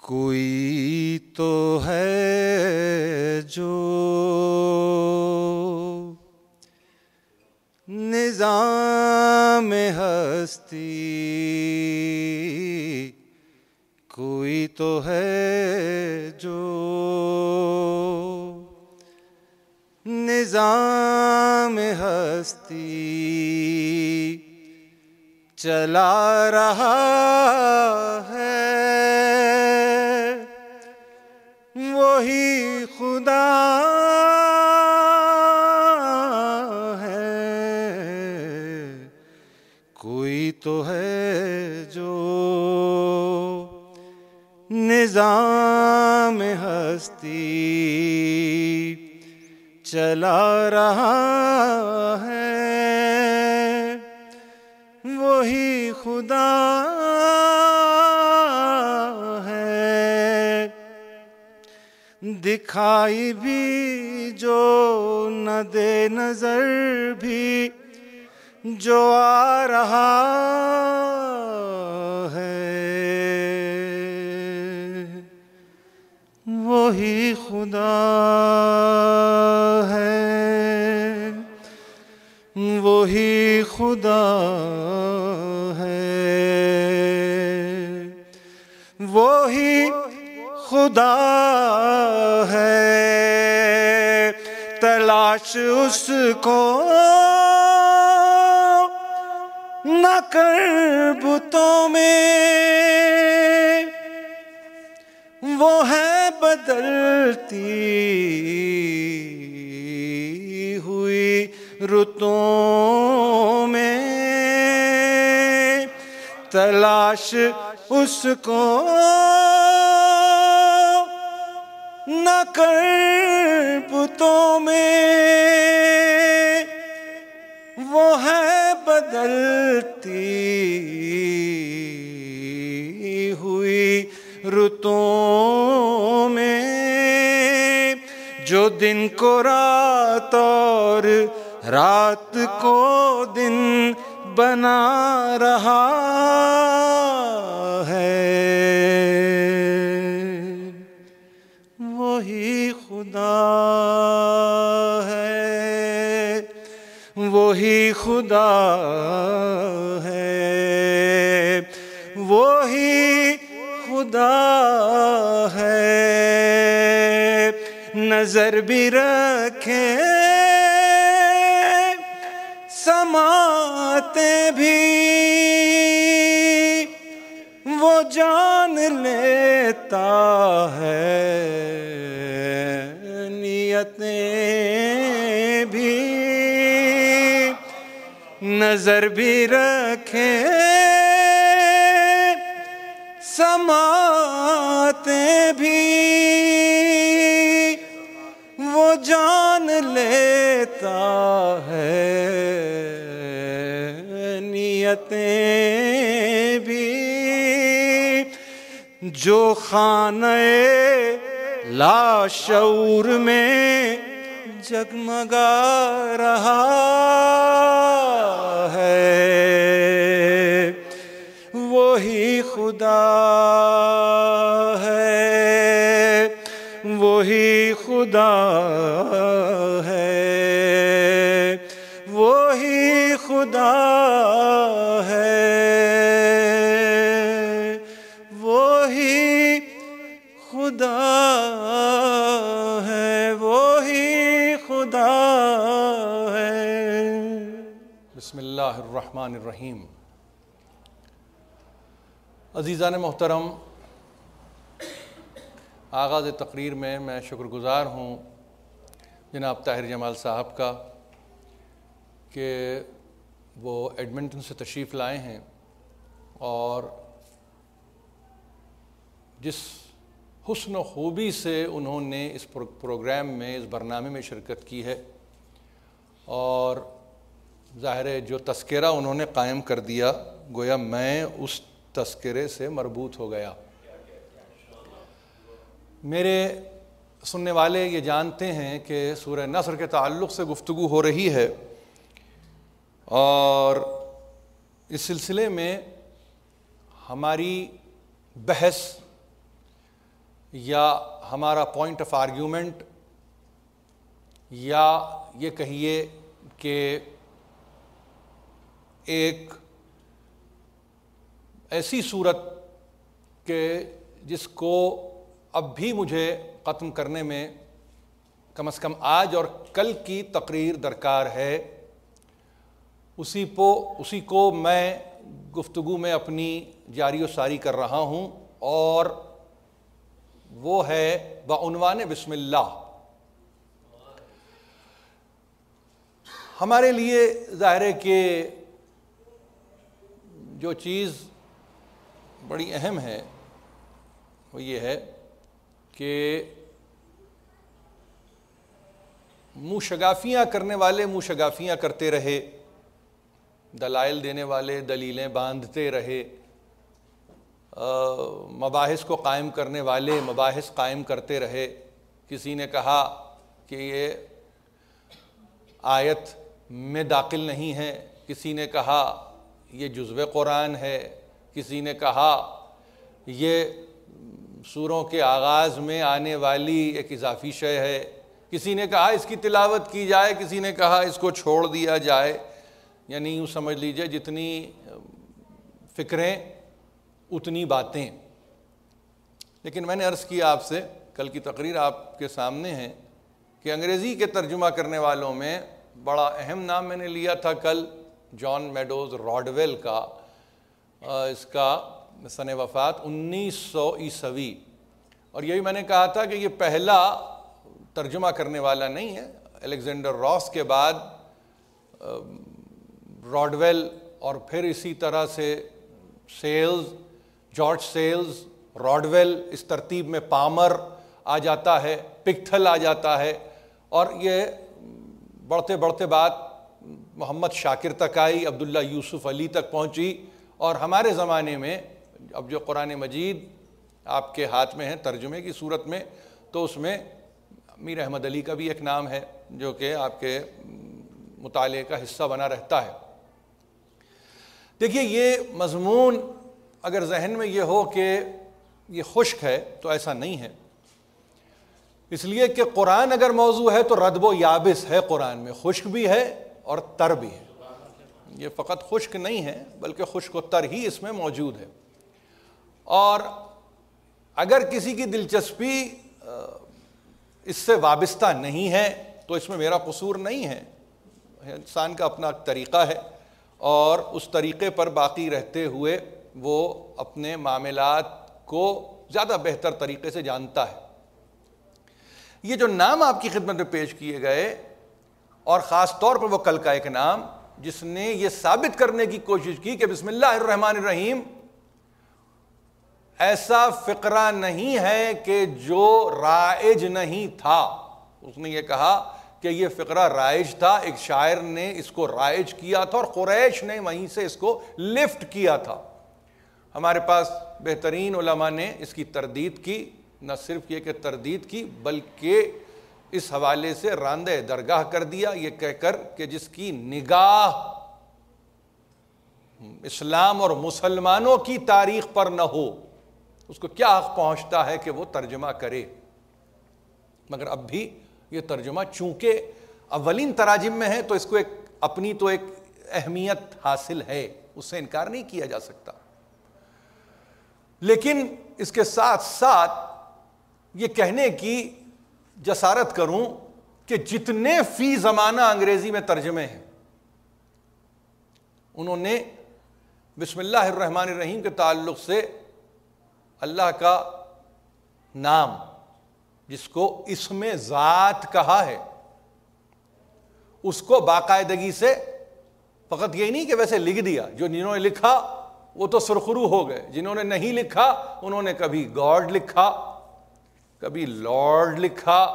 کوئی تو ہے جو نظام ہستی، کوئی تو ہے جو نظام ہستی چلا رہا ہے، وہی خدا ہے۔ کوئی تو ہے جو نظام ہستی چلا رہا ہے، وہی خدا ہے۔ دکھائی بھی جو نہ دے نظر بھی جو آ رہا ہے، وہی خدا ہے، وہی خدا ہے، وہی خدا ہے۔ تلاش اس کو نہ کر بتوں میں، وہ ہے بدلتی ہوئی رتوں میں۔ تلاش اس کو نہ کر بتوں میں، وہ ہے بدلتی ہوئی رتوں میں۔ جو دن کو رات اور رات کو دن بنا رہا ہے، وہی خدا ہے، وہی خدا ہے، وہی خدا ہے۔ نظر بھی رکھے سماعتیں بھی، وہ جان لیتا ہے نیتیں بھی۔ نظر بھی رکھے سماعتیں بھی، وہ جان لیتا ہے نیتیں بھی۔ جو خانہ لاشعور میں جگمگا رہا ہے، وہی خدا ہے، وہی خدا ہے، وہی خدا ہے، وہی خدا ہے، وہی خدا ہے۔ بسم اللہ الرحمن الرحیم۔ عزیزان محترم، آغاز تقریر میں شکر گزار ہوں جناب طاہر جمال صاحب کا کہ وہ ایڈمنٹن سے تشریف لائے ہیں اور جس حسن و خوبی سے انہوں نے اس پروگرام میں، اس برنامے میں شرکت کی ہے، اور ظاہر ہے جو تذکرہ انہوں نے قائم کر دیا، گویا میں اس تذکرے سے مربوط ہو گیا۔ میرے سننے والے یہ جانتے ہیں کہ سورہ نصر کے تعلق سے گفتگو ہو رہی ہے، اور اس سلسلے میں ہماری بحث یا ہمارا پوائنٹ آف آرگیومنٹ، یا یہ کہیے کہ ایک ایسی صورت کہ جس کو اب بھی مجھے ختم کرنے میں کم از کم آج اور کل کی تقریر درکار ہے، اسی کو میں گفتگو میں اپنی جاری و ساری کر رہا ہوں، اور وہ ہے بعنوان بسم اللہ۔ ہمارے لیے ظاہر ہے کہ جو چیز بڑی اہم ہے وہ یہ ہے کہ منہ شگافیاں کرنے والے منہ شگافیاں کرتے رہے، دلائل دینے والے دلیلیں باندھتے رہے، مباحث کو قائم کرنے والے مباحث قائم کرتے رہے۔ کسی نے کہا کہ یہ آیت میں داخل نہیں ہے، کسی نے کہا یہ جزو قرآن ہے، کسی نے کہا یہ سوروں کے آغاز میں آنے والی ایک اضافی شے ہے، کسی نے کہا اس کی تلاوت کی جائے، کسی نے کہا اس کو چھوڑ دیا جائے۔ یعنی یوں سمجھ لیجئے جتنی فکریں اتنی باتیں۔ لیکن میں نے عرض کیا آپ سے، کل کی تقریر آپ کے سامنے ہے، کہ انگریزی کے ترجمہ کرنے والوں میں بڑا اہم نام میں نے لیا تھا کل، جان میڈوز راڈویل کا۔ اس کا سن وفات 1900 عیسوی، اور یہی میں نے کہا تھا کہ یہ پہلا ترجمہ کرنے والا نہیں ہے۔ الیگزینڈر راس کے بعد راڈویل، اور پھر اسی طرح سے سیلز، جارج سیلز، راڈویل، اس ترتیب میں پامر آ جاتا ہے، پکتھل آ جاتا ہے، اور یہ بڑھتے بڑھتے بات محمد شاکر تک آئی، عبداللہ یوسف علی تک پہنچی، اور ہمارے زمانے میں اب جو قرآن مجید آپ کے ہاتھ میں ہے ترجمے کی صورت میں، تو اس میں میر احمد علی کا بھی ایک نام ہے جو کہ آپ کے مطالعے کا حصہ بنا رہتا ہے۔ دیکھیے، یہ مضمون اگر ذہن میں یہ ہو کہ یہ خشک ہے تو ایسا نہیں ہے، اس لیے کہ قرآن اگر موضوع ہے تو ردب و یابس ہے، قرآن میں خشک بھی ہے اور تر بھی ہے۔ یہ فقط خشک نہیں ہے بلکہ خشک و تر ہی اس میں موجود ہے، اور اگر کسی کی دلچسپی اس سے وابستہ نہیں ہے تو اس میں میرا قصور نہیں ہے، انسان کا اپنا طریقہ ہے، اور اس طریقے پر باقی رہتے ہوئے وہ اپنے معاملات کو زیادہ بہتر طریقے سے جانتا ہے۔ یہ جو نام آپ کی خدمت میں پیش کیے گئے، اور خاص طور پر وہ کل کا ایک نام جس نے یہ ثابت کرنے کی کوشش کی کہ بسم اللہ الرحمن الرحیم ایسا فقرہ نہیں ہے کہ جو رائج نہیں تھا، اس نے یہ کہا کہ یہ فقرہ رائج تھا، ایک شاعر نے اس کو رائج کیا تھا اور قریش نے وہیں سے اس کو لفٹ کیا تھا۔ ہمارے پاس بہترین علماء نے اس کی تردید کی، نہ صرف یہ کہ تردید کی بلکہ اس حوالے سے راندہ درگاہ کر دیا، یہ کہہ کر کہ جس کی نگاہ اسلام اور مسلمانوں کی تاریخ پر نہ ہو اس کو کیا حق پہنچتا ہے کہ وہ ترجمہ کرے۔ مگر اب بھی یہ ترجمہ چونکہ اولین تراجم میں ہے تو اس کو ایک اپنی تو ایک اہمیت حاصل ہے، اس سے انکار نہیں کیا جا سکتا، لیکن اس کے ساتھ ساتھ یہ کہنے کی جسارت کروں کہ جتنے فی زمانہ انگریزی میں ترجمے ہیں انہوں نے بسم اللہ الرحمن الرحیم کے تعلق سے اللہ کا نام جس کو اسم ذات کہا ہے اس کو باقاعدگی سے، فقط یہی نہیں کہ ویسے لکھ دیا، جنہوں نے لکھا وہ تو سرخرو ہو گئے، جنہوں نے نہیں لکھا انہوں نے کبھی گاڈ لکھا، کبھی لارڈ لکھا،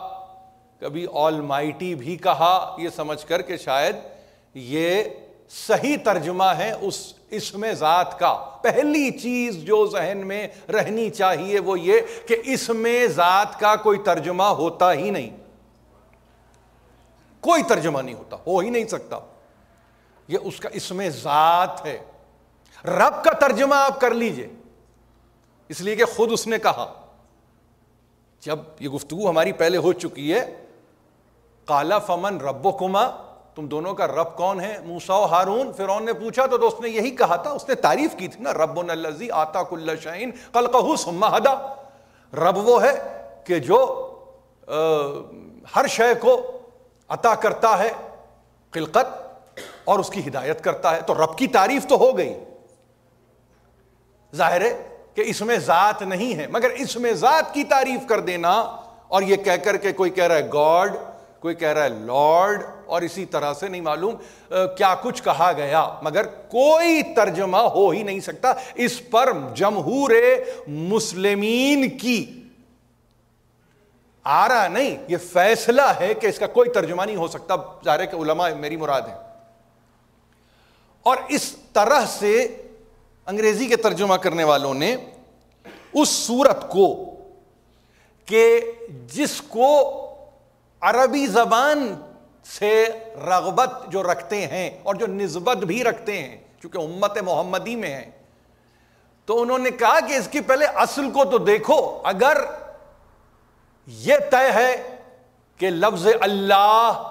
کبھی آل مائٹی بھی کہا، یہ سمجھ کر کہ شاید یہ صحیح ترجمہ ہے اس اسم ذات کا۔ پہلی چیز جو ذہن میں رہنی چاہیے وہ یہ کہ اسم ذات کا کوئی ترجمہ ہوتا ہی نہیں، کوئی ترجمہ نہیں ہوتا، ہو ہی نہیں سکتا، یہ اس کا اسم ذات ہے۔ رب کا ترجمہ آپ کر لیجئے، اس لیے کہ خود اس نے کہا جب یہ گفتگو ہماری پہلے ہو چکی ہے، قال فمن ربکما، تم دونوں کا رب کون ہے؟ موسیٰ و ہارون۔ فرعون نے پوچھا تو اس نے یہی کہا تھا، اس نے تعریف کی تھی نا، ربنا الذی آتا کل شیء خلقہ ثم ہدی، رب وہ ہے کہ جو ہر شے کو عطا کرتا ہے خلقت اور اس کی ہدایت کرتا ہے۔ تو رب کی تعریف تو ہو گئی، ظاہر ہے کہ اس میں ذات نہیں ہے، مگر اس میں ذات کی تعریف کر دینا اور یہ کہہ کر کے کوئی کہہ رہا ہے گاڈ، کوئی کہہ رہا ہے لارڈ، اور اسی طرح سے نہیں معلوم کیا کچھ کہا گیا، مگر کوئی ترجمہ ہو ہی نہیں سکتا۔ اس پر جمہور مسلمین کی آرا نہیں، یہ فیصلہ ہے کہ اس کا کوئی ترجمہ نہیں ہو سکتا، ظاہر ہے کہ علماء میری مراد ہیں۔ اور اس طرح سے انگریزی کے ترجمہ کرنے والوں نے اس صورت کو کہ جس کو عربی زبان سے رغبت جو رکھتے ہیں اور جو نسبت بھی رکھتے ہیں، چونکہ امت محمدی میں ہیں، تو انہوں نے کہا کہ اس کی پہلے اصل کو تو دیکھو۔ اگر یہ طے ہے کہ لفظ اللہ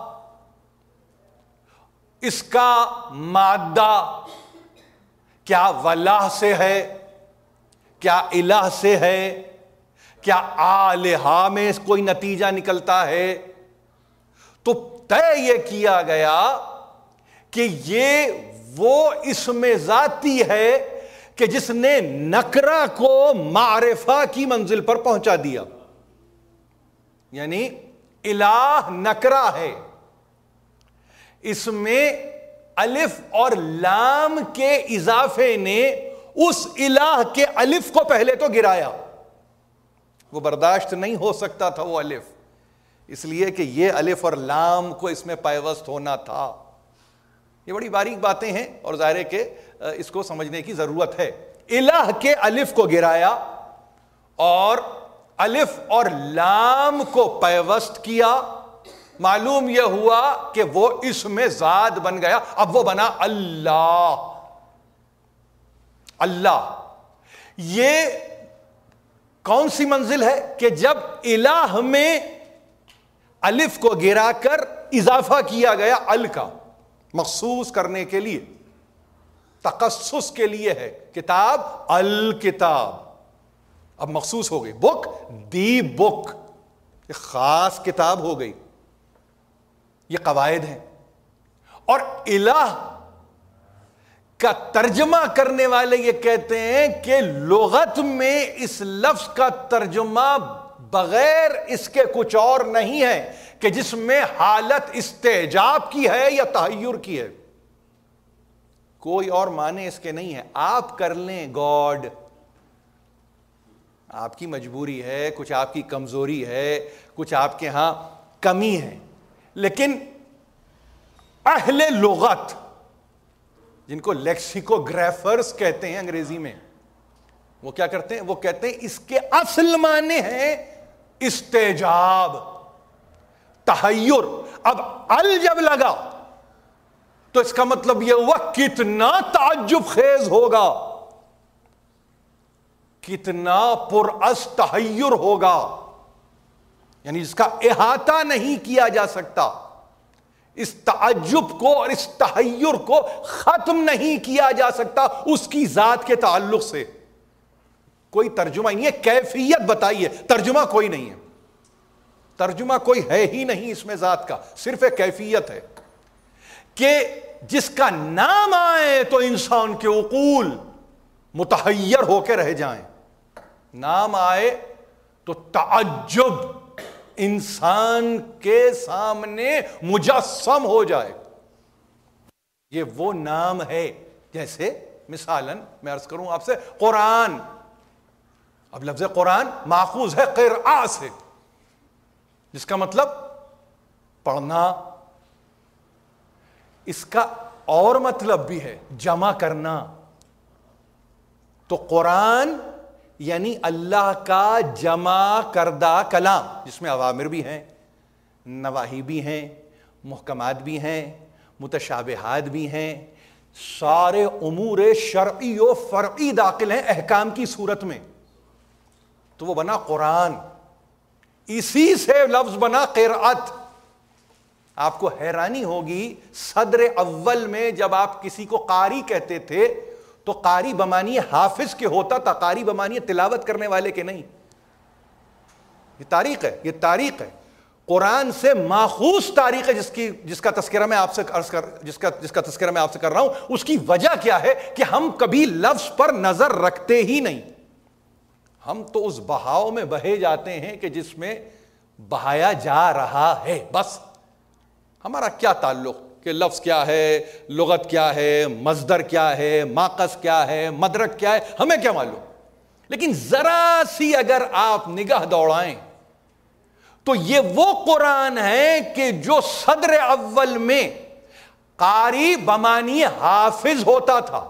اس کا مادہ کیا ولا سے ہے، کیا الہ سے ہے، کیا آلہہ میں کوئی نتیجہ نکلتا ہے، تو طے یہ کیا گیا کہ یہ وہ اسم ذاتی ہے کہ جس نے نکرہ کو معرفہ کی منزل پر پہنچا دیا، یعنی الہ نکرہ ہے، اس میں الف اور لام کے اضافے نے اس الہ کے الف کو پہلے تو گرایا، وہ برداشت نہیں ہو سکتا تھا وہ الف، اس لیے کہ یہ الف اور لام کو اس میں پیوست ہونا تھا۔ یہ بڑی باریک باتیں ہیں اور ظاہر ہے کہ اس کو سمجھنے کی ضرورت ہے۔ الہ کے الف کو گرایا اور الف اور لام کو پیوست کیا، معلوم یہ ہوا کہ وہ اسم ذات بن گیا، اب وہ بنا اللہ۔ اللہ یہ کون سی منزل ہے کہ جب الہ میں الف کو گرا کر اضافہ کیا گیا ال کا، مخصوص کرنے کے لیے، تخصص کے لیے ہے، کتاب الکتاب، اب مخصوص ہو گئی، بک دی بک، یہ خاص کتاب ہو گئی، یہ قواعد ہیں۔ اور الہ کا ترجمہ کرنے والے یہ کہتے ہیں کہ لغت میں اس لفظ کا ترجمہ بغیر اس کے کچھ اور نہیں ہے کہ جس میں حالت استعجاب کی ہے یا تحیر کی ہے، کوئی اور معنی اس کے نہیں ہے۔ آپ کر لیں گاڈ، آپ کی مجبوری ہے، کچھ آپ کی کمزوری ہے، کچھ آپ کے ہاں کمی ہے، لیکن اہل لغت جن کو لیکسیکوگرافرز کہتے ہیں انگریزی میں، وہ کیا کرتے ہیں؟ وہ کہتے ہیں اس کے اصل معنی ہے استعجاب، تحیر۔ اب ال جب لگا تو اس کا مطلب یہ ہوا کتنا تعجب خیز ہوگا، کتنا پرأس تحیر ہوگا، یعنی اس کا احاطہ نہیں کیا جا سکتا، اس تعجب کو اور اس تحیر کو ختم نہیں کیا جا سکتا اس کی ذات کے تعلق سے۔ کوئی ترجمہ نہیں ہے، کیفیت بتائیے، ترجمہ کوئی نہیں ہے، ترجمہ کوئی ہے ہی نہیں اس میں ذات کا، صرف ایک کیفیت ہے کہ جس کا نام آئے تو انسان کے عقول متحیر ہو کے رہ جائیں، نام آئے تو تعجب انسان کے سامنے مجسم ہو جائے، یہ وہ نام ہے۔ جیسے مثالاً میں عرض کروں آپ سے قرآن، اب لفظ قرآن ماخوذ ہے قرآ سے، جس کا مطلب پڑھنا، اس کا اور مطلب بھی ہے جمع کرنا۔ تو قرآن یعنی اللہ کا جمع کردہ کلام، جس میں اوامر بھی ہیں، نواہی بھی ہیں، محکمات بھی ہیں، متشابہات بھی ہیں، سارے امور شرعی و فرعی داخل ہیں احکام کی صورت میں، تو وہ بنا قرآن۔ اسی سے لفظ بنا قرأت. آپ کو حیرانی ہوگی صدر اول میں جب آپ کسی کو قاری کہتے تھے تو قاری بمانی حافظ کے ہوتا تھا, قاری بمانی تلاوت کرنے والے کے نہیں. یہ تاریخ ہے, یہ تاریخ ہے, قرآن سے ماخوذ تاریخ ہے جس کا تذکرہ میں آپ سے تذکرہ میں آپ سے کر رہا ہوں. اس کی وجہ کیا ہے کہ ہم کبھی لفظ پر نظر رکھتے ہی نہیں. ہم تو اس بہاؤ میں بہے جاتے ہیں کہ جس میں بہایا جا رہا ہے. بس ہمارا کیا تعلق کہ لفظ کیا ہے, لغت کیا ہے, مصدر کیا ہے, ماقص کیا ہے, مدرک کیا ہے, ہمیں کیا معلوم. لیکن ذرا سی اگر آپ نگاہ دوڑائیں تو یہ وہ قرآن ہے کہ جو صدر اول میں قاری بمانی حافظ ہوتا تھا,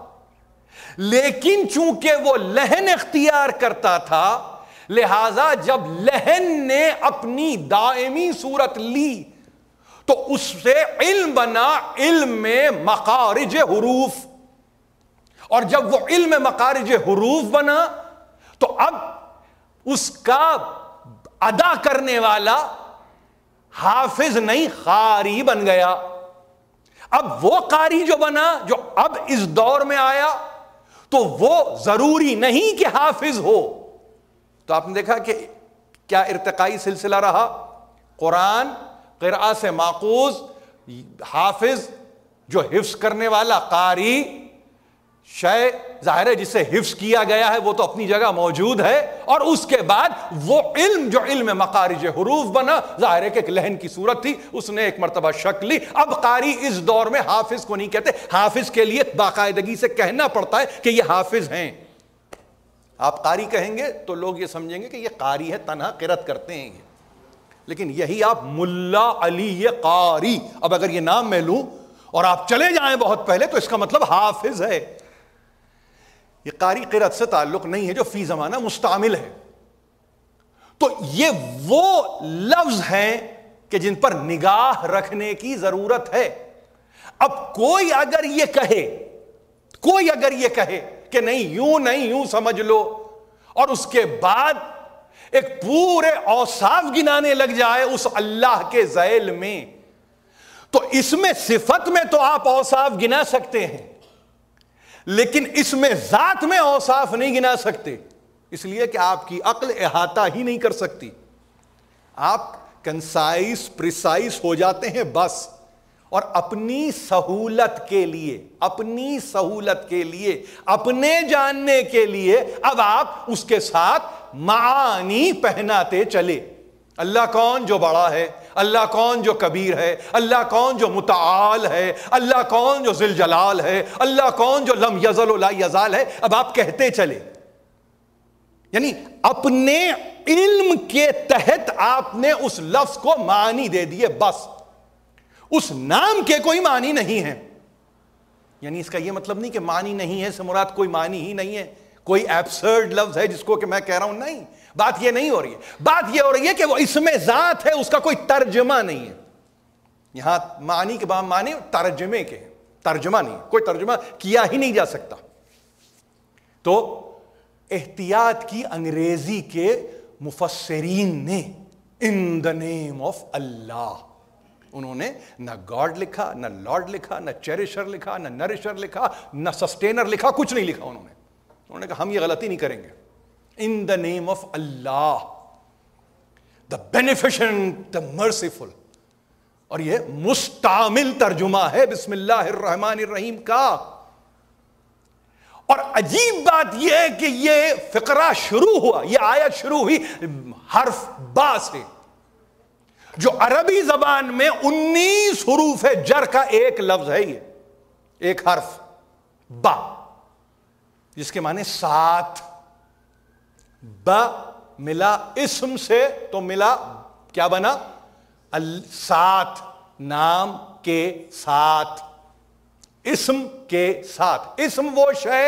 لیکن چونکہ وہ لحن اختیار کرتا تھا لہذا جب لحن نے اپنی دائمی صورت لی تو اس سے علم بنا, علم میں مخارج حروف. اور جب وہ علم مخارج حروف بنا تو اب اس کا ادا کرنے والا حافظ نہیں قاری بن گیا. اب وہ قاری جو بنا, جو اب اس دور میں آیا, تو وہ ضروری نہیں کہ حافظ ہو. تو آپ نے دیکھا کہ کیا ارتقائی سلسلہ رہا. قرآن قرآ سے ماخوذ, حافظ جو حفظ کرنے والا, قاری شے ظاہر ہے جسے حفظ کیا گیا ہے وہ تو اپنی جگہ موجود ہے, اور اس کے بعد وہ علم جو علم مخارج حروف بنا, ظاہر ہے کہ ایک لحن کی صورت تھی, اس نے ایک مرتبہ شکل لی. اب قاری اس دور میں حافظ کو نہیں کہتے, حافظ کے لیے باقاعدگی سے کہنا پڑتا ہے کہ یہ حافظ ہیں. آپ قاری کہیں گے تو لوگ یہ سمجھیں گے کہ یہ قاری ہے, تنہا قرأت کرتے ہیں یہ. لیکن یہی آپ ملا علی قاری, اب اگر یہ نام میں لوں اور آپ چلے جائیں بہت پہلے تو اس کا مطلب حافظ ہے. یہ قاری قرأت سے تعلق نہیں ہے جو فی زمانہ مستعمل ہے. تو یہ وہ لفظ ہیں کہ جن پر نگاہ رکھنے کی ضرورت ہے. اب کوئی اگر یہ کہے کہ نہیں یوں سمجھ لو, اور اس کے بعد ایک پورے اوصاف گنانے لگ جائے اس اللہ کے ذیل میں, تو اس میں صفت میں تو آپ اوصاف گنا سکتے ہیں, لیکن اس میں ذات میں اوصاف نہیں گنا سکتے, اس لیے کہ آپ کی عقل احاطہ ہی نہیں کر سکتی. آپ کنسائز پریسائز ہو جاتے ہیں بس, اور اپنی سہولت کے لیے اپنے جاننے کے لیے اب آپ اس کے ساتھ معانی پہناتے چلے. اللہ کون جو بڑا ہے, اللہ کون جو کبیر ہے, اللہ کون جو متعال ہے, اللہ کون جو ذل جلال ہے, اللہ کون جو لم یزل ولا یزال ہے. اب آپ کہتے چلے, یعنی اپنے علم کے تحت آپ نے اس لفظ کو معنی دے دیے بس, اس نام کے کوئی معنی نہیں ہے. یعنی اس کا یہ مطلب نہیں کہ معنی نہیں ہے سے مراد کوئی معنی ہی نہیں ہے, کوئی ایبسرڈ لفظ ہے جس کو کہ میں کہہ رہا ہوں, نہیں, بات یہ نہیں ہو رہی ہے. بات یہ ہو رہی ہے کہ وہ اسم ذات ہے, اس کا کوئی ترجمہ نہیں ہے. یہاں معنی کے بعد معنی ترجمے کے, ترجمہ نہیں, کوئی ترجمہ کیا ہی نہیں جا سکتا. تو احتیاط کی انگریزی کے مفسرین نے ان دا نیم آف اللہ, انہوں نے نہ گاڈ لکھا, نہ لارڈ لکھا, نہ چیریشر لکھا, نہ نرشر لکھا, نہ سسٹینر لکھا, کچھ نہیں لکھا. انہوں نے کہا ہم یہ غلطی نہیں کریں گے. In the name of Allah, the beneficent, the merciful. اور یہ مستعمل ترجمہ ہے بسم اللہ الرحمن الرحیم کا. اور عجیب بات یہ ہے کہ یہ فقرہ شروع ہوا, یہ آیت شروع ہوئی حرف با سے, جو عربی زبان میں 19 حروف جر کا ایک لفظ ہے. یہ ایک حرف با جس کے معنی ساتھ. با ملا اسم سے تو ملا کیا بنا, ساتھ, نام کے ساتھ, اسم کے ساتھ. اسم وہ شے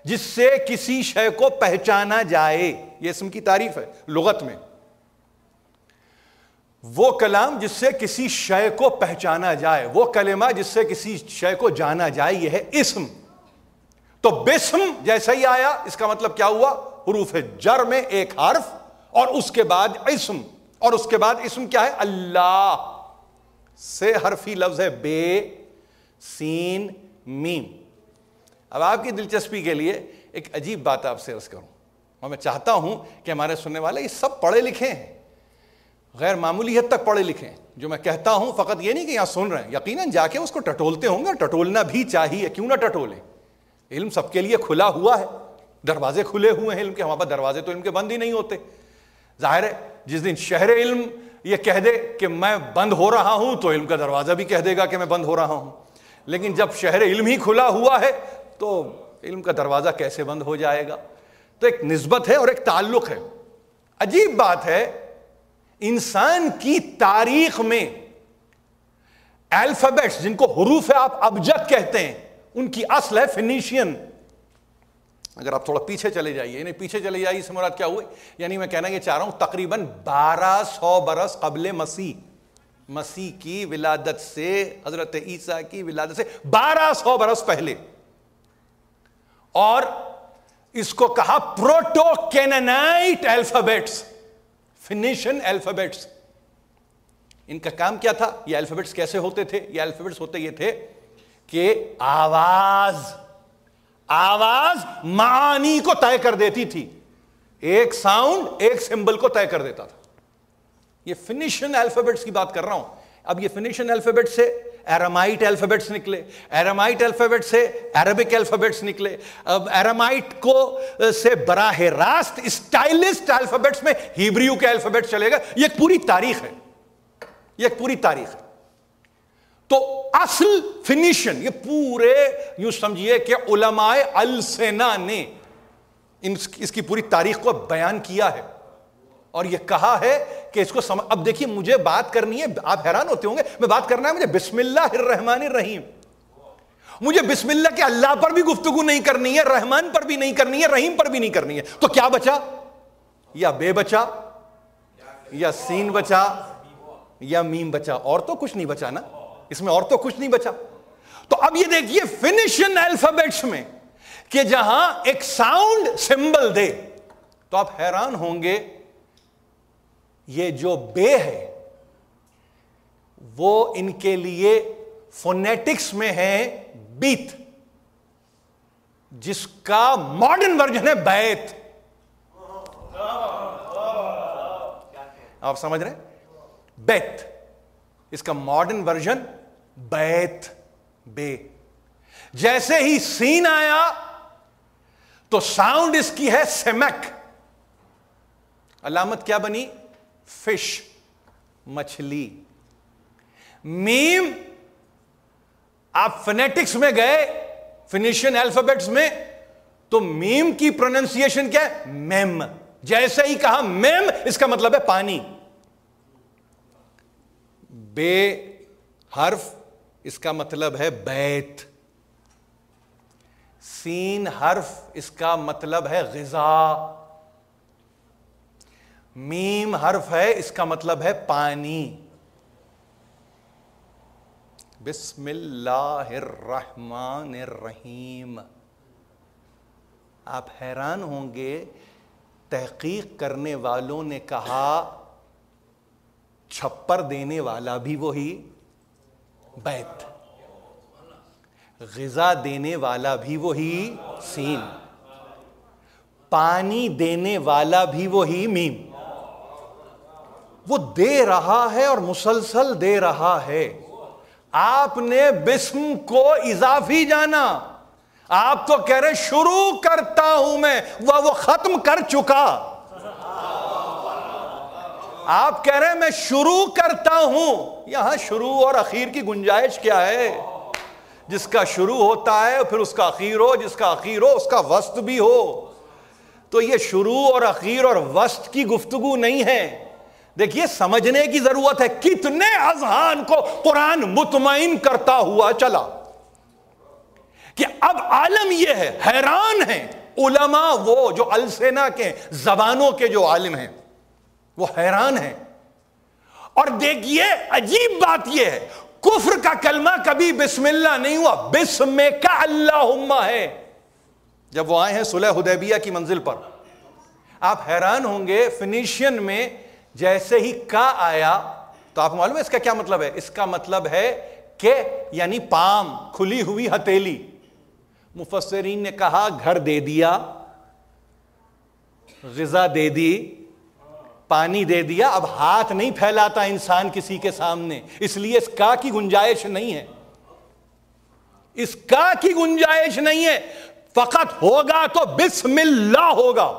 جس سے کسی شے کو پہچانا جائے, یہ اسم کی تعریف ہے لغت میں. وہ کلام جس سے کسی شے کو پہچانا جائے, وہ کلمہ جس سے کسی شے کو جانا جائے, یہ ہے اسم. تو بسم جیسا ہی آیا, اس کا مطلب کیا ہوا, حروف جر میں ایک حرف اور اس کے بعد اسم. اور اس کے بعد اسم کیا ہے؟ اللہ سے حرفی لفظ ہے بے سین میم. اب آپ کی دلچسپی کے لیے ایک عجیب بات آپ سے عرض کروں، اور میں چاہتا ہوں کہ ہمارے سننے والے یہ سب پڑھے لکھے ہیں، غیر معمولی حد تک پڑھے لکھے ہیں. جو میں کہتا ہوں فقط یہ نہیں کہ یہاں سن رہے ہیں، یقیناً جا کے اس کو ٹٹولتے ہوں گے، ٹٹولنا بھی چاہیے، کیوں نہ ٹٹولیں. علم سب کے لیے کھلا ہوا ہے، دروازے کھلے ہوئے ہیں علم کے. ہمارے پاس دروازے تو علم کے بند ہی نہیں ہوتے. ظاہر ہے جس دن شہر علم یہ کہہ دے کہ میں بند ہو رہا ہوں تو علم کا دروازہ بھی کہہ دے گا کہ میں بند ہو رہا ہوں. لیکن جب شہر علم ہی کھلا ہوا ہے تو علم کا دروازہ کیسے بند ہو جائے گا؟ تو ایک نسبت ہے اور ایک تعلق ہے. عجیب بات ہے، انسان کی تاریخ میں الفابیٹس جن کو حروف آپ ابجد کہتے ہیں ان کی اصل ہے فینیشین. اگر آپ تھوڑا پیچھے چلے جائیے، یعنی پیچھے چلے جائیے اس سے مراد کیا ہوئے؟ یعنی میں کہنا یہ چاہ رہا ہوں تقریباً 1200 برس قبل مسیح کی ولادت سے، حضرت عیسیٰ کی ولادت سے 1200 برس پہلے. اور اس کو کہا پروٹو کینانائٹ الفابیٹس، فینیشین الفابیٹس. ان کا کام کیا تھا؟ یہ الفابیٹس کیسے ہوتے تھے؟ یہ الفابیٹس ہوتے یہ تھے کہ آواز معانی کو طے کر دیتی تھی. ایک ساؤنڈ ایک سمبل کو طے کر دیتا تھا. یہ فینیشین الفابیٹس کی بات کر رہا ہوں. اب یہ فینیشین الفابیٹ سے ایرامائٹ الفابیٹس نکلے، ایرامائٹ الفابیٹ سے عربک الفابیٹس نکلے. اب ایرامائٹ کو سے براہ راست اسٹائلسٹ الفابیٹس میں ہیبریو کے الفابیٹ چلے گا. یہ ایک پوری تاریخ ہے، یہ ایک پوری تاریخ ہے. تو اصل فینیشن یہ پورے یوں سمجھیے کہ علماء السنا نے اس کی پوری تاریخ کو بیان کیا ہے اور یہ کہا ہے کہ اس کو اب دیکھیے مجھے بات کرنی ہے، آپ حیران ہوتے ہوں گے، میں بات کرنا ہے مجھے بسم اللہ الرحمن الرحیم. مجھے بسم اللہ کے اللہ پر بھی گفتگو نہیں کرنی ہے، رحمان پر بھی نہیں کرنی ہے، رحیم پر بھی نہیں کرنی ہے. تو کیا بچا؟ یا بے بچا، یا سین بچا، یا میم بچا. اور تو کچھ نہیں بچا نا اس میں، اور تو کچھ نہیں بچا. تو اب یہ دیکھیے فینیشین الفابیٹس میں کہ جہاں ایک ساؤنڈ سمبل دے، تو آپ حیران ہوں گے یہ جو بے ہے وہ ان کے لیے فونیٹکس میں ہے بیت، جس کا ماڈرن ورژن ہے بیت. آپ سمجھ رہے ہیں؟ بیت اس کا ماڈرن ورژن بیت، بے. جیسے ہی سین آیا تو ساؤنڈ اس کی ہے سیمک. علامت کیا بنی؟ فش، مچھلی. میم آپ فنیٹکس میں گئے، فینیشین الفابیٹس میں، تو میم کی پروننسیشن کیا ہے؟ میم. جیسے ہی کہا میم اس کا مطلب ہے پانی. بے حرف اس کا مطلب ہے بیت. سین حرف اس کا مطلب ہے غذا. میم حرف ہے اس کا مطلب ہے پانی. بسم اللہ الرحمن الرحیم. آپ حیران ہوں گے تحقیق کرنے والوں نے کہا چھپر دینے والا بھی وہی بیت، غذا دینے والا بھی وہی سین، پانی دینے والا بھی وہی میم. وہ دے رہا ہے اور مسلسل دے رہا ہے. آپ نے بسم کو اضافی جانا. آپ تو کہہ رہے شروع کرتا ہوں میں، وہ ختم کر چکا. آپ کہہ رہے ہیں میں شروع کرتا ہوں. یہاں شروع اور اخیر کی گنجائش کیا ہے؟ جس کا شروع ہوتا ہے پھر اس کا اخیر ہو، جس کا اخیر ہو اس کا وسط بھی ہو. تو یہ شروع اور اخیر اور وسط کی گفتگو نہیں ہے. دیکھیے سمجھنے کی ضرورت ہے. کتنے اذہان کو قرآن مطمئن کرتا ہوا چلا کہ اب عالم یہ ہے، حیران ہیں علماء وہ جو السنا کے زبانوں کے جو عالم ہیں وہ حیران ہیں. اور دیکھیے عجیب بات یہ ہے، کفر کا کلمہ کبھی بسم اللہ نہیں ہوا، بسم کا اللہم ہے. جب وہ آئے ہیں صلح حدیبیہ کی منزل پر، آپ حیران ہوں گے فینیشین میں جیسے ہی کا آیا تو آپ کو معلوم ہے اس کا کیا مطلب ہے؟ اس کا مطلب ہے کہ یعنی پام، کھلی ہوئی ہتھیلی. مفسرین نے کہا گھر دے دیا، غذا دے دی، پانی دے دیا، اب ہاتھ نہیں پھیلاتا انسان کسی کے سامنے، اس لیے اس کا کی گنجائش نہیں ہے. اس کا کی گنجائش نہیں ہے. فقط ہوگا تو بسم اللہ ہوگا،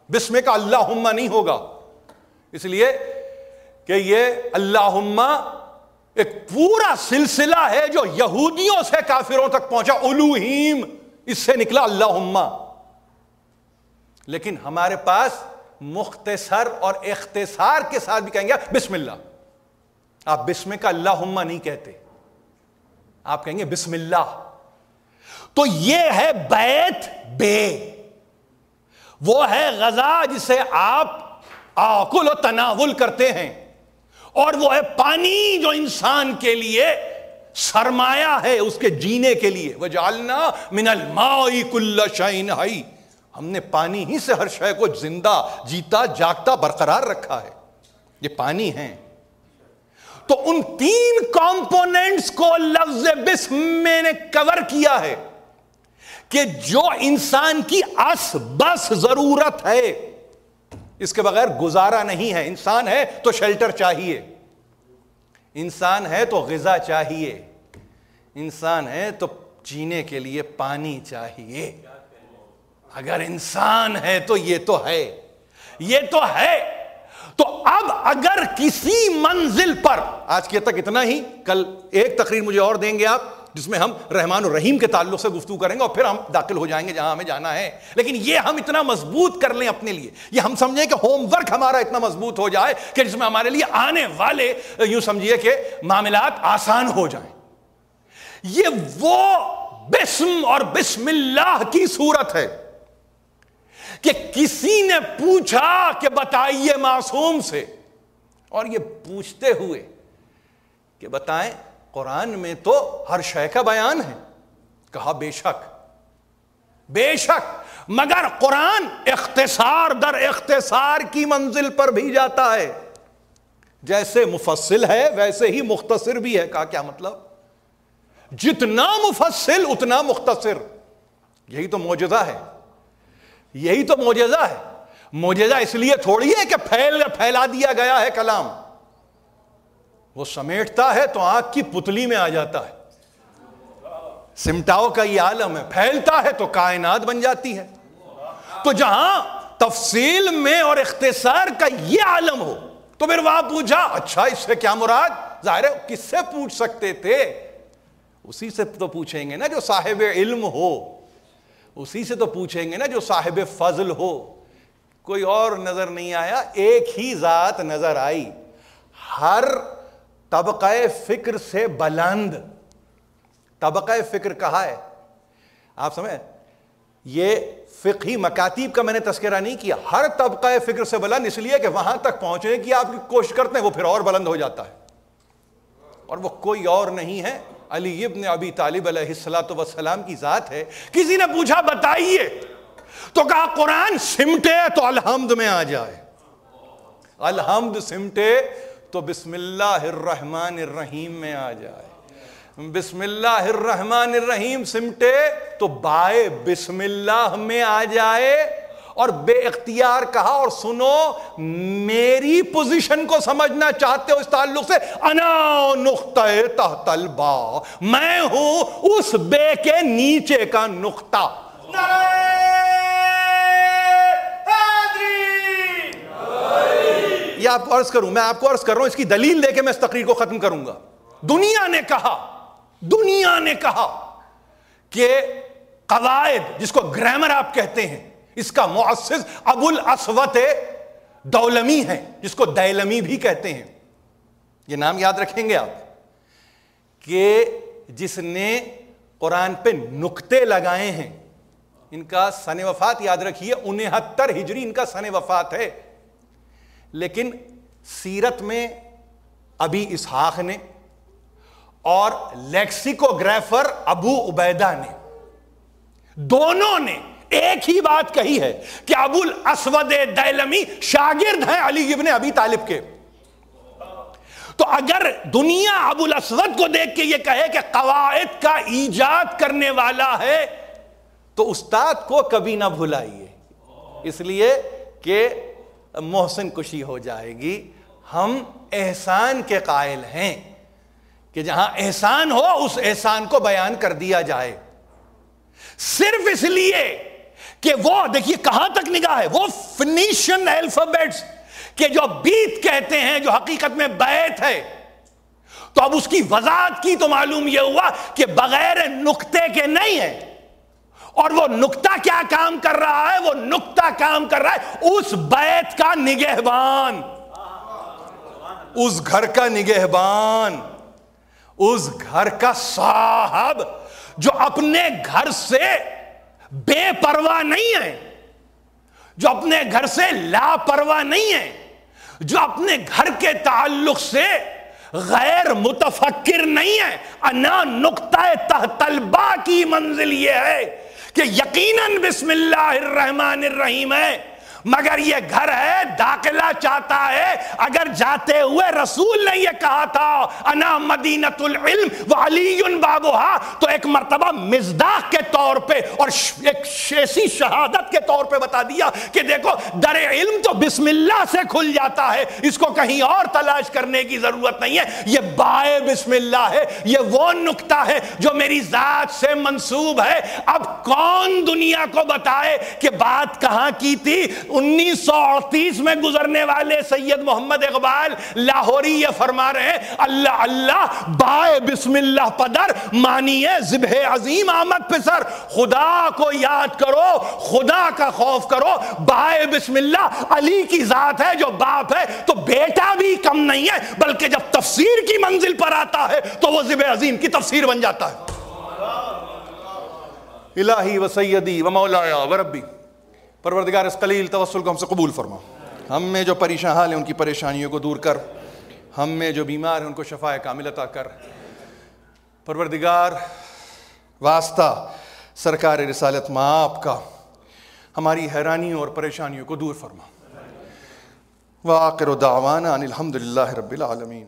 بسم کا اللہم نہیں ہوگا. اس لیے کہ یہ اللہم ایک پورا سلسلہ ہے جو یہودیوں سے کافروں تک پہنچا. الوہیم اس سے نکلا اللہم. لیکن ہمارے پاس مختصر اور اختصار کے ساتھ بھی کہیں گے بسم اللہ. آپ بسم کا اللہم نہیں کہتے، آپ کہیں گے بسم اللہ. تو یہ ہے بیت بے، وہ ہے غذا جسے آپ آکل و تناول کرتے ہیں، اور وہ ہے پانی جو انسان کے لیے سرمایہ ہے اس کے جینے کے لیے. وَجَعَلْنَا مِنَ الْمَاءِ كُلَّ شَيْءٍ حَيٍّ، ہم نے پانی ہی سے ہر شے کو زندہ، جیتا جاگتا برقرار رکھا ہے. یہ پانی ہیں. تو ان تین کمپوننٹس کو لفظ بسم میں نے کور کیا ہے کہ جو انسان کی اس بس ضرورت ہے، اس کے بغیر گزارا نہیں ہے. انسان ہے تو شیلٹر چاہیے، انسان ہے تو غذا چاہیے، انسان ہے تو جینے کے لیے پانی چاہیے. اگر انسان ہے تو یہ تو ہے، یہ تو ہے. تو اب اگر کسی منزل پر، آج کے تک اتنا ہی، کل ایک تقریر مجھے اور دیں گے آپ جس میں ہم رحمان الرحیم کے تعلق سے گفتگو کریں گے، اور پھر ہم داخل ہو جائیں گے جہاں ہمیں جانا ہے. لیکن یہ ہم اتنا مضبوط کر لیں اپنے لیے، یہ ہم سمجھیں کہ ہوم ورک ہمارا اتنا مضبوط ہو جائے کہ جس میں ہمارے لیے آنے والے یوں سمجھیے کہ معاملات آسان ہو جائیں. یہ وہ بسم اور بسم اللہ کی صورت ہے کہ کسی نے پوچھا کہ بتائیے معصوم سے، اور یہ پوچھتے ہوئے کہ بتائیں قرآن میں تو ہر شے کا بیان ہے. کہا بے شک، بے شک، مگر قرآن اختصار در اختصار کی منزل پر بھی جاتا ہے. جیسے مفصل ہے ویسے ہی مختصر بھی ہے. کہا کیا مطلب؟ جتنا مفصل اتنا مختصر. یہی تو معجزہ ہے، یہی تو معجزہ ہے. معجزہ اس لیے تھوڑی ہے کہ پھیلا دیا گیا ہے کلام. وہ سمیٹتا ہے تو آنکھ کی پتلی میں آ جاتا ہے. سمٹاؤ کا یہ عالم ہے. پھیلتا ہے تو کائنات بن جاتی ہے. تو جہاں تفصیل میں اور اختصار کا یہ عالم ہو تو پھر وہاں پوچھا اچھا اس سے کیا مراد؟ ظاہر ہے کس سے پوچھ سکتے تھے؟ اسی سے تو پوچھیں گے نا جو صاحب علم ہو، اسی سے تو پوچھیں گے نا جو صاحب فضل ہو. کوئی اور نظر نہیں آیا، ایک ہی ذات نظر آئی. ہر طبقہ فکر سے بلند. طبقہ فکر کہا ہے آپ سمجھیں؟ یہ فقہی مکاتیب کا میں نے تذکرہ نہیں کیا. ہر طبقہ فکر سے بلند اس لیے کہ وہاں تک پہنچنے کی آپ کی کوشش کرتے ہیں، وہ پھر اور بلند ہو جاتا ہے. اور وہ کوئی اور نہیں ہے، علی ابن ابی طالب علیہ السلام کی ذات ہے. کسی نے پوچھا بتائیے تو کہا قرآن سمٹے تو الحمد میں آ جائے، الحمد سمٹے تو بسم اللہ الرحمن الرحیم میں آ جائے، بسم اللہ الرحمن الرحیم سمٹے تو بائے بسم اللہ میں آ جائے. اور بے اختیار کہا، اور سنو میری پوزیشن کو سمجھنا چاہتے ہو اس تعلق سے، انا نقطہ تحت الباء، میں ہوں اس بے کے نیچے کا نقطہ. یہ آپ کو عرض کروں، میں آپ کو عرض کر رہا ہوں، اس کی دلیل دے کے میں اس تقریر کو ختم کروں گا. دنیا نے کہا کہ قواعد، جس کو گرامر آپ کہتے ہیں، اس کا مؤسس ابو الاسود دولمی ہے، جس کو دیلمی بھی کہتے ہیں. یہ نام یاد رکھیں گے آپ کہ جس نے قرآن پہ نقطے لگائے ہیں. ان کا سن وفات یاد رکھیے 69 ہجری ان کا سن وفات ہے. لیکن سیرت میں ابی اسحاق نے اور لیکسیکوگرافر ابو عبیدہ نے، دونوں نے ایک ہی بات کہی ہے کہ ابو الاسود دیلمی شاگرد ہیں علی ابن ابی طالب کے. تو اگر دنیا ابو الاسود کو دیکھ کے یہ کہے کہ قواعد کا ایجاد کرنے والا ہے تو استاد کو کبھی نہ بھلائیے، اس لیے کہ محسن کشی ہو جائے گی. ہم احسان کے قائل ہیں کہ جہاں احسان ہو اس احسان کو بیان کر دیا جائے، صرف اس لیے کہ وہ دیکھیے کہاں تک نگاہ ہے، وہ فنیشین الفابیٹس کہ جو بیت کہتے ہیں جو حقیقت میں بیت ہے. تو اب اس کی وضاحت کی تو معلوم یہ ہوا کہ بغیر نقطے کے نہیں ہے. اور وہ نقطہ کیا کام کر رہا ہے؟ وہ نقطہ کام کر رہا ہے اس بیت کا نگہبان، اس گھر کا نگہبان، اس گھر کا صاحب جو اپنے گھر سے بے پرواہ نہیں ہے، جو اپنے گھر سے لاپرواہ نہیں ہے، جو اپنے گھر کے تعلق سے غیر متفکر نہیں ہے. انا نقطہ تحت البا کی منزل یہ ہے کہ یقیناً بسم اللہ الرحمن الرحیم ہے، مگر یہ گھر ہے داخلہ چاہتا ہے. اگر جاتے ہوئے رسول نے یہ کہا تھا انا مدینۃ العلم وعلی بابھا، تو ایک مرتبہ مصداق کے طور پہ اور ایک ایسی شہادت کے طور پہ بتا دیا کہ دیکھو در علم تو بسم اللہ سے کھل جاتا ہے، اس کو کہیں اور تلاش کرنے کی ضرورت نہیں ہے. یہ بائے بسم اللہ ہے، یہ وہ نقطہ ہے جو میری ذات سے منسوب ہے. اب کون دنیا کو بتائے کہ بات کہاں کی تھی؟ 1938 میں گزرنے والے سید محمد اقبال لاہوری یہ فرما رہے ہیں اللہ اللہ بائے بسم اللہ پدر مانیے ذبح عظیم آمد پسر. خدا کو یاد کرو، خدا کا خوف کرو. بائے بسم اللہ علی کی ذات ہے جو باپ ہے تو بیٹا بھی کم نہیں ہے، بلکہ جب تفسیر کی منزل پر آتا ہے تو وہ ذبح عظیم کی تفسیر بن جاتا ہے. الہی و سیدی و مولایا و ربی، پروردگار اس قلیل توسل کو ہم سے قبول فرما. ہم میں جو پریشان حال ہیں ان کی پریشانیوں کو دور کر، ہم میں جو بیمار ہیں ان کو شفاء کامل عطا کر. پروردگار واسطہ سرکار رسالت مآب کا ہماری حیرانیوں اور پریشانیوں کو دور فرما. وآخر دعوانا ان الحمد للہ رب العالمین.